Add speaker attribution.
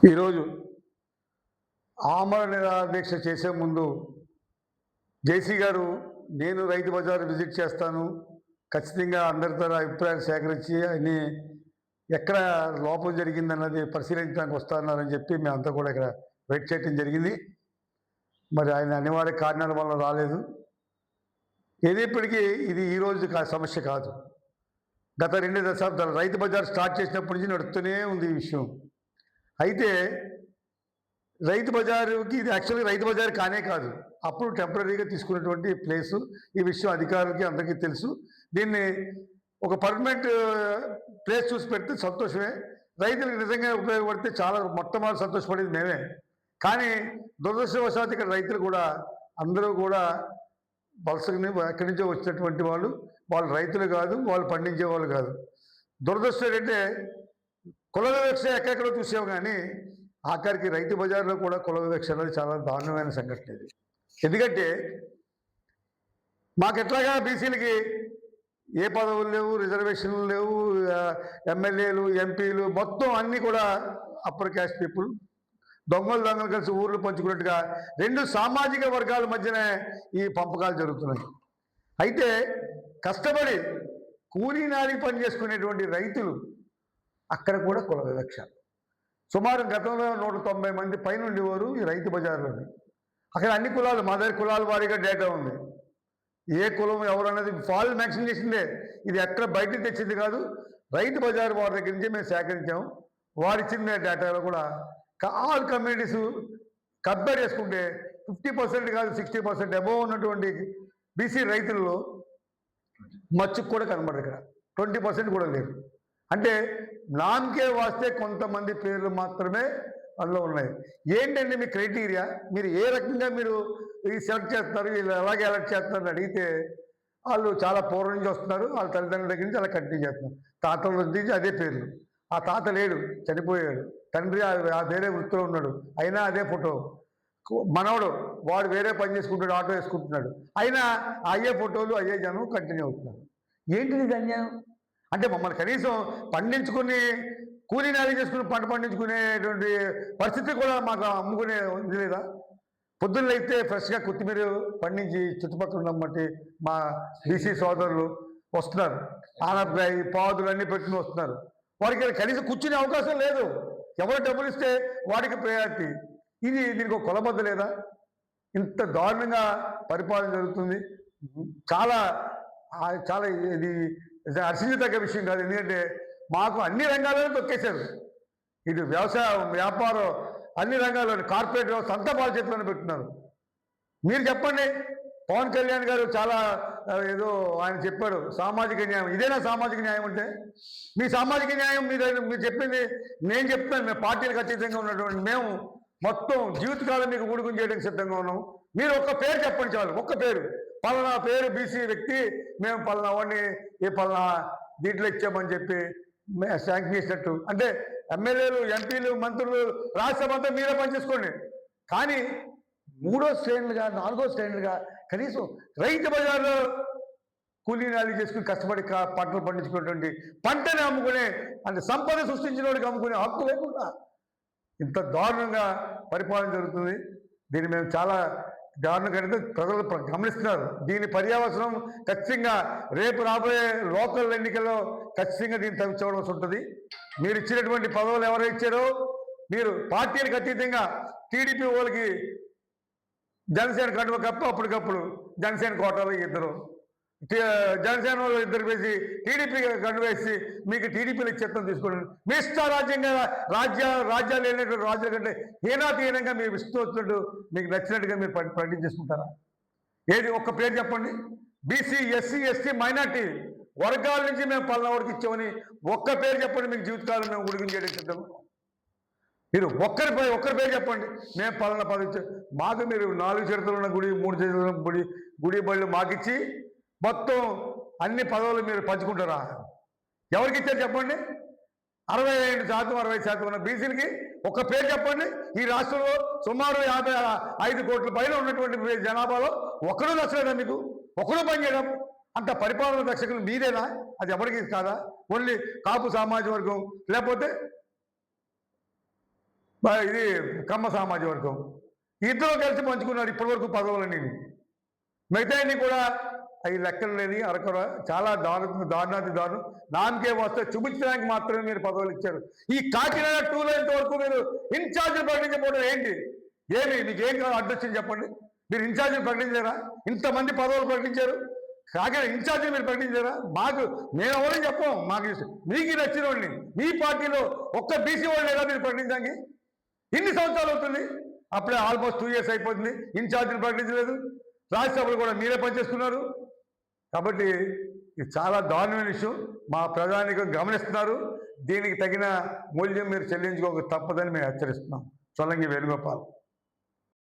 Speaker 1: ఈరోజు ఆమరణ నిరాదీక్ష చేసే ముందు జేసీ గారు నేను రైతు బజార్ విజిట్ చేస్తాను, ఖచ్చితంగా అందరితో అభిప్రాయాలు సేకరించి అన్ని ఎక్కడ లోపం జరిగిందన్నది పరిశీలించడానికి వస్తున్నారని చెప్పి మేమంతా కూడా ఇక్కడ వెయిట్ చేయడం జరిగింది. మరి ఆయన అనివార్య కారణాల వల్ల రాలేదు. ఏదేప్పటికీ ఇది ఈరోజు సమస్య కాదు. గత 2 దశాబ్దాలు రైతు బజార్ స్టార్ట్ చేసినప్పటి నుంచి నడుస్తూనే ఉంది ఈ విషయం. అయితే రైతు బజారుకి ఇది యాక్చువల్గా రైతు బజార్ కానే కాదు, అప్పుడు టెంపరీగా తీసుకున్నటువంటి ప్లేసు. ఈ విషయం అధికారులకి అందరికీ తెలుసు. దీన్ని ఒక పర్మనెంట్ ప్లేస్ చూసి పెడితే సంతోషమే. రైతులకు నిజంగా ఉపయోగపడితే చాలా మొట్టమొదటి సంతోషపడేది మేమే. కానీ దురదృష్టవశాత్తు ఇక్కడ రైతులు కూడా అందరూ కూడా వలసని ఎక్కడి నుంచో వచ్చినటువంటి వాళ్ళు రైతులు కాదు, వాళ్ళు పండించే వాళ్ళు కాదు. దురదృష్టం ఏంటంటే కుల వివక్ష ఎక్కడెక్కడో చూసాము, కానీ ఆఖరికి రైతు బజార్లో కూడా కుల వివక్ష అనేది చాలా దారుణమైన సంఘటన ఇది. ఎందుకంటే మాకు ఎట్లాగా బీసీలకి ఏ పదవులు లేవు, రిజర్వేషన్లు లేవు, ఎమ్మెల్యేలు ఎంపీలు మొత్తం అన్నీ కూడా అప్పర్ క్యాస్ట్ పీపుల్ దొంగలు కలిసి ఊర్లు పంచుకున్నట్టుగా 2 సామాజిక వర్గాల మధ్యనే ఈ పంపకాలు జరుగుతున్నాయి. అయితే కష్టపడి కూలీ నాలి పని చేసుకునేటువంటి రైతులు అక్కడ కూడా కుల వివక్ష. సుమారు గతంలో 190 మంది పైన ఉండేవారు ఈ రైతు బజార్లోని. అక్కడ అన్ని కులాలు, మా దగ్గర కులాల వారీగా డేటా ఉంది. ఏ కులం ఎవరన్నది ఫాల్ మ్యాక్సిమం చేసిందే. ఇది ఎక్కడ బయటకు తెచ్చింది కాదు, రైతు బజార్ వారి దగ్గర నుంచి మేము సేకరించాము. వారిచ్చిన డేటాలో కూడా ఆల్ కమ్యూనిటీస్ కంపేర్ చేసుకుంటే 50% కాదు 60% అబోవ్ ఉన్నటువంటి బీసీ రైతుల్లో మచ్చుకు కూడా కనబడదు. ఇక్కడ 20% కూడా లేదు. అంటే నామకే వాస్తే కొంతమంది పేర్లు మాత్రమే అందులో ఉన్నాయి. ఏంటంటే మీ క్రైటీరియా, మీరు ఏ రకంగా మీరు సెలెక్ట్ చేస్తారు, వీళ్ళు ఎలాగే ఎలక్ట్ చేస్తారని అడిగితే వాళ్ళు చాలా పూర్వం నుంచి వస్తున్నారు, వాళ్ళ తల్లిదండ్రుల దగ్గర నుంచి అలా కంటిన్యూ చేస్తున్నారు. తాతల నుంచి అదే పేర్లు. ఆ తాత లేడు, చనిపోయాడు. తండ్రి ఆ వేరే వృత్తిలో ఉన్నాడు, అయినా అదే ఫోటో. మనవడు వాడు వేరే పని చేసుకుంటాడు, ఆటో వేసుకుంటున్నాడు, అయినా అయ్యే ఫోటోలు అయ్యే జనం కంటిన్యూ అవుతున్నారు. ఏంటిది అన్యాయం? అంటే మమ్మల్ని కనీసం పండించుకుని కూలీ నాలి చేసుకుని పంట పండించుకునేటువంటి పరిస్థితి కూడా మాకు అమ్ముకునే ఇది లేదా? పొద్దున్న అయితే ఫ్రెష్గా కొత్తిమీర పండించి చుట్టుపక్కల ఉన్నమ్మటి మా బీసీ సోదరులు వస్తున్నారు, ఆనపకాయ పాదులు అన్నీ పెట్టుకుని వస్తున్నారు. వారికి కనీసం కూర్చునే అవకాశం లేదు. ఎవరు డబ్బులు ఇస్తే వాడికి ప్రయారిటీ. దీనికి ఒక కొలబద్ద లేదా? ఇంత దారుణంగా పరిపాలన జరుగుతుంది. చాలా చాలా ఇది హర్షించదగ్గ విషయం కాదు. ఎందుకంటే మాకు అన్ని రంగాల్లోనే తొక్కేశారు. ఇటు వ్యవసాయం, వ్యాపారం, అన్ని రంగాల్లోని కార్పొరేట్ వ్యవస్థ అంతా వాళ్ళ చేతిలోనే పెట్టున్నారు. మీరు చెప్పండి, పవన్ కళ్యాణ్ గారు చాలా ఏదో ఆయన చెప్పాడు సామాజిక న్యాయం. ఇదేనా సామాజిక న్యాయం అంటే? మీ సామాజిక న్యాయం మీరు చెప్పింది నేను చెప్తాను. మేము పార్టీలకు అతీతంగా ఉన్నటువంటి మేము మొత్తం జీవితకాలం మీకు ఊడుకుని చేయడానికి సిద్ధంగా ఉన్నాం. మీరు ఒక్క పేరు చెప్పండి చాలు, ఒక్క పేరు. పలానా పేరు బీసీ వ్యక్తి, మేము పలానా వాడిని ఏ పలానా దీంట్లో ఇచ్చామని చెప్పి శాంక్షన్ చేసినట్టు. అంటే ఎమ్మెల్యేలు, ఎంపీలు, మంత్రులు, రాజ్యసభ అంతా మీరే పనిచేసుకోండి. కానీ 3వ శ్రేణులుగా 4వ శ్రేణులుగా కనీసం రైతు బజార్లో కూలీ నాలి చేసుకుని కష్టపడి పంటలు పండించుకునేటువంటి పంటని అమ్ముకునే అంటే సంపద సృష్టించిన వాడికి అమ్ముకునే హక్కు లేకుండా ఇంత దారుణంగా పరిపాలన జరుగుతుంది. దీన్ని మేము చాలా దారుణంగా ప్రజలు గమనిస్తున్నారు. దీని పర్యావసనం ఖచ్చితంగా రేపు రాబోయే లోకల్ ఎన్నికల్లో ఖచ్చితంగా దీన్ని తగ్గించవలసి ఉంటుంది. మీరు ఇచ్చినటువంటి పదవులు ఎవరు ఇచ్చారో మీరు పార్టీలకు అతీతంగా టీడీపీ వాళ్ళకి జనసేన కండువ కప్ప అప్పటికప్పుడు జనసేన కోటాలో ఇద్దరు, జనసేన వాళ్ళు ఇద్దరు వేసి టీడీపీ కండువ వేసి మీకు టీడీపీలో చిత్తం తీసుకోండి. మీ ఇష్టారాజ్యంగా రాజ్యాలు లేనటువంటి రాజ్యాల కంటే హీనాతీనంగా మీరు ఇష్టం వచ్చినట్టు మీకు నచ్చినట్టుగా మీరు పండించేసుకుంటారా? ఏది ఒక్క పేరు చెప్పండి. బీసీ, ఎస్సీ, ఎస్టీ, మైనార్టీ వర్గాల నుంచి మేము పల్నాడికి ఇచ్చామని ఒక్క పేరు చెప్పండి. మీకు జీవితకాలం మేము ఉడిగిన చేయడం సిద్ధం. మీరు ఒక్కరి పేరు చెప్పండి. మేము పలానా పదవి ఇచ్చాం. మాకు మీరు 4 చేతులు ఉన్న గుడి, 3 చేతులు ఉన్న గుడి బళ్ళు మాకిచ్చి మొత్తం అన్ని పదవులు మీరు పంచుకుంటారా? ఎవరికి ఇచ్చారు చెప్పండి? 65% 60% ఉన్న బీసీలకి ఒక్క పేరు చెప్పండి. ఈ రాష్ట్రంలో సుమారు 55 కోట్ల పైన ఉన్నటువంటి జనాభాలో ఒకరు నచ్చలేదా మీకు? ఒకరు పనిచేయడం? అంత పరిపాలన దక్షకులు మీదేనా? అది ఎవరికి కాదా? ఓన్లీ కాపు సామాజిక వర్గం, లేకపోతే ఇది కమ్మ సామాజిక వర్గం. ఇద్దరు కలిసి పంచుకున్నారు ఇప్పటివరకు పదవులన్నీ. మిగతాన్ని కూడా అవి లెక్కలు లేని అరకొర చాలా దారుణాతి దారుణం. నామకే వస్తే చూపించడానికి మాత్రమే మీరు పదవులు ఇచ్చారు. ఈ కాకినాడ 2 లైన్ వరకు మీరు ఇన్ఛార్జీలు ప్రకటించకపోవడం ఏంటి? మీకు ఏం కాదు అడ్డొచ్చింది చెప్పండి. మీరు ఇన్ఛార్జీలు ప్రకటించారా? ఇంతమంది పదవులు ప్రకటించారు, కాకినాడ ఇన్ఛార్జీలు మీరు ప్రకటించారా? మేము ఎవరైనా చెప్పాం, మీకు నచ్చిన వాళ్ళని మీ పార్టీలో ఒక్క బీసీ వాళ్ళు లేదా మీరు ప్రకటించడానికి? ఇన్ని సంవత్సరాలు అవుతుంది, అప్పుడే ఆల్మోస్ట్ 2 years అయిపోతుంది, ఇన్ఛార్జీలు ప్రకటించలేదు. రాజ్యసభలు కూడా మీరే పనిచేస్తున్నారు. కాబట్టి ఇది చాలా దారుణమైన విషయం. మా ప్రధానిగా గమనిస్తున్నారు. దీనికి తగిన మూల్యం మీరు చెల్లించుకోక తప్పదని మేము హెచ్చరిస్తున్నాం. చొల్లంగి వేణుగోపాల్.